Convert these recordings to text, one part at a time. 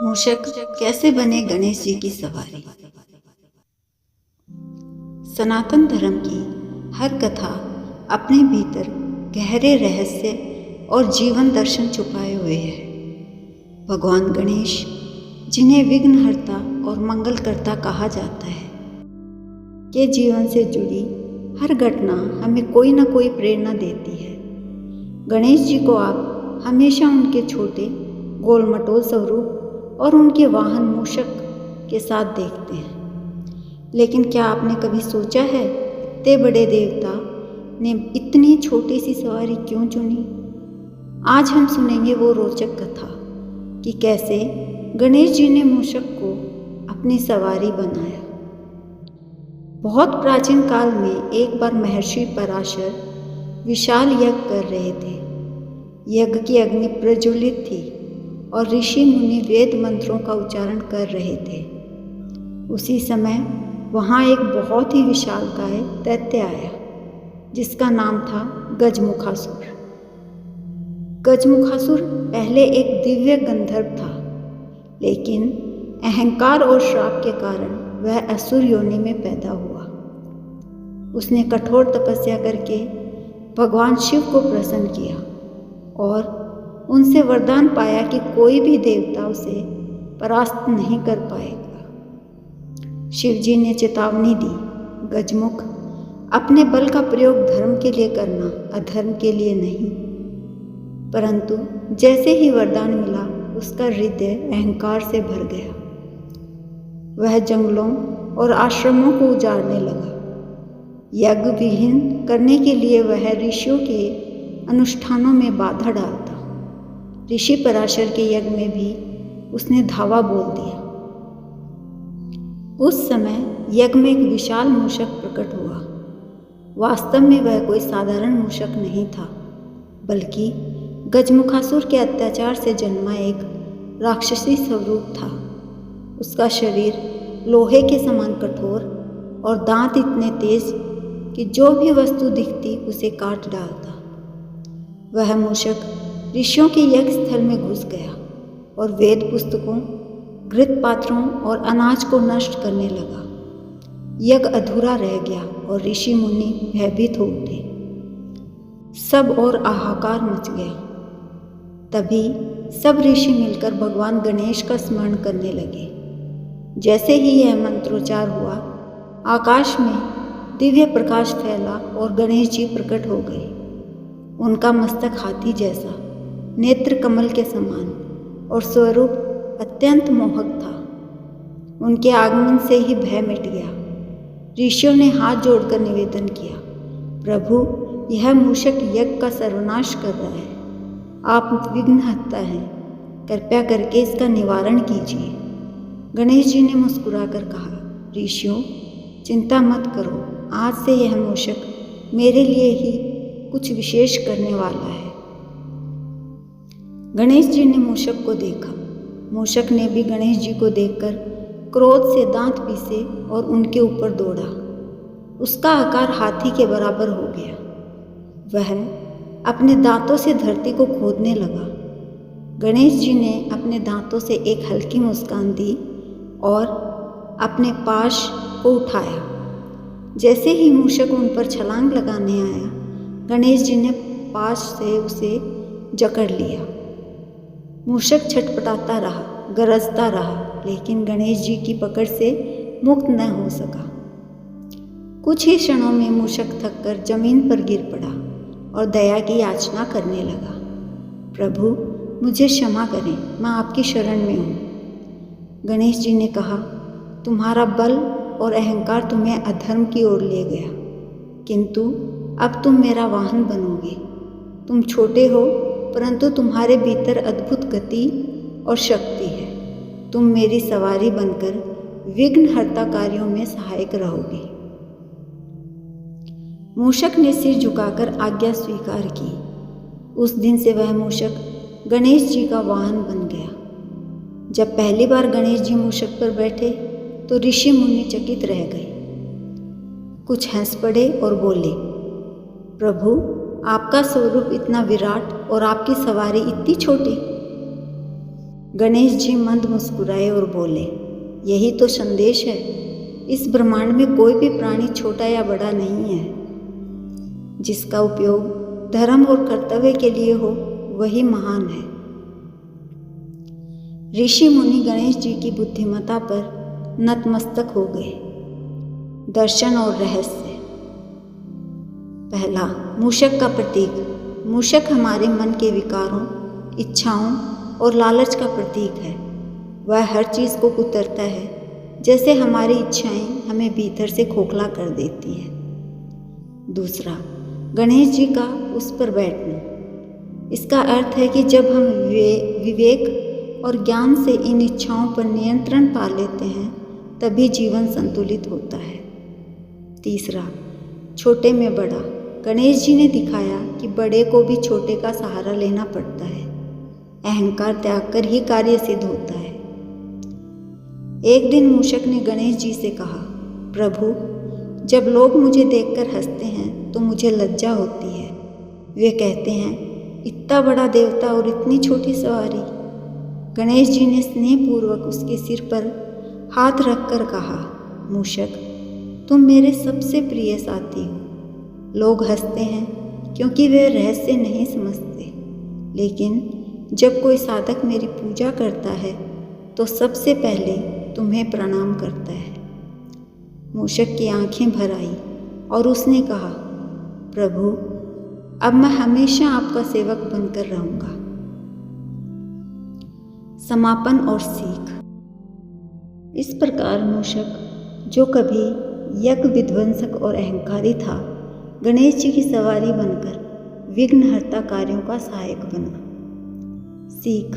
मूषक कैसे बने गणेश जी की सवारी। सनातन धर्म की हर कथा अपने भीतर गहरे रहस्य और जीवन दर्शन छुपाए हुए है। भगवान गणेश, जिन्हें विघ्नहर्ता और मंगलकर्ता कहा जाता है, के जीवन से जुड़ी हर घटना हमें कोई न कोई प्रेरणा देती है। गणेश जी को आप हमेशा उनके छोटे गोल-मटोल स्वरूप और उनके वाहन मूषक के साथ देखते हैं। लेकिन क्या आपने कभी सोचा है, इतने बड़े देवता ने इतनी छोटी सी सवारी क्यों चुनी? आज हम सुनेंगे वो रोचक कथा कि कैसे गणेश जी ने मूषक को अपनी सवारी बनाया। बहुत प्राचीन काल में एक बार महर्षि पराशर विशाल यज्ञ कर रहे थे। यज्ञ की अग्नि प्रज्वलित थी और ऋषि मुनि वेद मंत्रों का उच्चारण कर रहे थे। उसी समय वहाँ एक बहुत ही विशालकाय दैत्य आया, जिसका नाम था गजमुखासुर। गजमुखासुर पहले एक दिव्य गंधर्व था, लेकिन अहंकार और श्राप के कारण वह असुर योनि में पैदा हुआ। उसने कठोर तपस्या करके भगवान शिव को प्रसन्न किया और उनसे वरदान पाया कि कोई भी देवता उसे परास्त नहीं कर पाएगा। शिव जी ने चेतावनी दी, गजमुख, अपने बल का प्रयोग धर्म के लिए करना, अधर्म के लिए नहीं। परंतु जैसे ही वरदान मिला, उसका हृदय अहंकार से भर गया। वह जंगलों और आश्रमों को उजाड़ने लगा। यज्ञ विहीन करने के लिए वह ऋषियों के अनुष्ठानों में बाधा डालता। ऋषि पराशर के यज्ञ में भी उसने धावा बोल दिया। उस समय यज्ञ में एक विशाल मूषक प्रकट हुआ। वास्तव में वह कोई साधारण मूषक नहीं था, बल्कि गजमुखासुर के अत्याचार से जन्मा एक राक्षसी स्वरूप था। उसका शरीर लोहे के समान कठोर और दांत इतने तेज कि जो भी वस्तु दिखती उसे काट डालता। वह मूषक ऋषियों के यज्ञ स्थल में घुस गया और वेद पुस्तकों, घृत पात्रों और अनाज को नष्ट करने लगा। यज्ञ अधूरा रह गया और ऋषि मुनि भयभीत हो उठे। सब और हाहाकार मच गया। तभी सब ऋषि मिलकर भगवान गणेश का स्मरण करने लगे। जैसे ही यह मंत्रोच्चार हुआ, आकाश में दिव्य प्रकाश फैला और गणेश जी प्रकट हो गए। उनका मस्तक हाथी जैसा, नेत्र कमल के समान और स्वरूप अत्यंत मोहक था। उनके आगमन से ही भय मिट गया। ऋषियों ने हाथ जोड़कर निवेदन किया, प्रभु, यह मूषक यज्ञ का सर्वनाश कर रहा है। आप विघ्नहर्ता हैं, कृपया करके इसका निवारण कीजिए। गणेश जी ने मुस्कुराकर कहा, ऋषियों, चिंता मत करो, आज से यह मूषक मेरे लिए ही कुछ विशेष करने वाला है। गणेश जी ने मूषक को देखा। मूषक ने भी गणेश जी को देखकर क्रोध से दांत पीसे और उनके ऊपर दौड़ा। उसका आकार हाथी के बराबर हो गया। वह अपने दांतों से धरती को खोदने लगा। गणेश जी ने अपने दांतों से एक हल्की मुस्कान दी और अपने पाश को उठाया। जैसे ही मूषक उन पर छलांग लगाने आया, गणेश जी ने पाश से उसे जकड़ लिया। मूषक छटपटाता रहा, गरजता रहा, लेकिन गणेश जी की पकड़ से मुक्त न हो सका। कुछ ही क्षणों में मूषक थककर जमीन पर गिर पड़ा और दया की याचना करने लगा, प्रभु, मुझे क्षमा करें, मैं आपकी शरण में हूँ। गणेश जी ने कहा, तुम्हारा बल और अहंकार तुम्हें अधर्म की ओर ले गया, किंतु अब तुम मेरा वाहन बनोगे। तुम छोटे हो, परंतु तुम्हारे भीतर अद्भुत गति और शक्ति है। तुम मेरी सवारी बनकर विघ्नहर्ता कार्यों में सहायक रहोगे। मूषक ने सिर झुकाकर आज्ञा स्वीकार की। उस दिन से वह मूषक गणेश जी का वाहन बन गया। जब पहली बार गणेश जी मूषक पर बैठे तो ऋषि मुनि चकित रह गए। कुछ हंस पड़े और बोले, प्रभु, आपका स्वरूप इतना विराट और आपकी सवारी इतनी छोटी। गणेश जी मंद मुस्कुराए और बोले, यही तो संदेश है। इस ब्रह्मांड में कोई भी प्राणी छोटा या बड़ा नहीं है। जिसका उपयोग धर्म और कर्तव्य के लिए हो वही महान है। ऋषि मुनि गणेश जी की बुद्धिमत्ता पर नतमस्तक हो गए। दर्शन और रहस्य। पहला, मूषक का प्रतीक। मूषक हमारे मन के विकारों, इच्छाओं और लालच का प्रतीक है। वह हर चीज़ को कुतरता है, जैसे हमारी इच्छाएं हमें भीतर से खोखला कर देती हैं। दूसरा, गणेश जी का उस पर बैठना। इसका अर्थ है कि जब हम विवेक और ज्ञान से इन इच्छाओं पर नियंत्रण पा लेते हैं, तभी जीवन संतुलित होता है। तीसरा, छोटे में बड़ा। गणेश जी ने दिखाया कि बड़े को भी छोटे का सहारा लेना पड़ता है। अहंकार त्याग कर ही कार्य सिद्ध होता है। एक दिन मूषक ने गणेश जी से कहा, प्रभु, जब लोग मुझे देखकर हंसते हैं तो मुझे लज्जा होती है। वे कहते हैं, इतना बड़ा देवता और इतनी छोटी सवारी। गणेश जी ने स्नेहपूर्वक उसके सिर पर हाथ रखकर कहा, मूषक, तुम मेरे सबसे प्रिय साथी हो। लोग हंसते हैं क्योंकि वे रहस्य नहीं समझते, लेकिन जब कोई साधक मेरी पूजा करता है तो सबसे पहले तुम्हें प्रणाम करता है। मूषक की आंखें भर आई और उसने कहा, प्रभु, अब मैं हमेशा आपका सेवक बनकर रहूंगा। समापन और सीख। इस प्रकार मूषक, जो कभी यज्ञ विध्वंसक और अहंकारी था, गणेश जी की सवारी बनकर विघ्नहर्ता कार्यों का सहायक बना। सीख।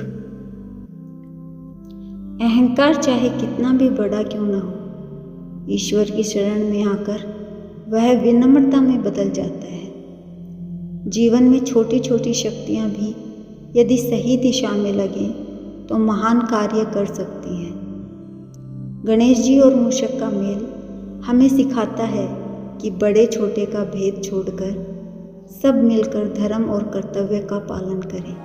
अहंकार चाहे कितना भी बड़ा क्यों न हो, ईश्वर की शरण में आकर वह विनम्रता में बदल जाता है। जीवन में छोटी छोटी शक्तियाँ भी यदि सही दिशा में लगें तो महान कार्य कर सकती हैं। गणेश जी और मूषक का मेल हमें सिखाता है कि बड़े छोटे का भेद छोड़कर सब मिलकर धर्म और कर्तव्य का पालन करें।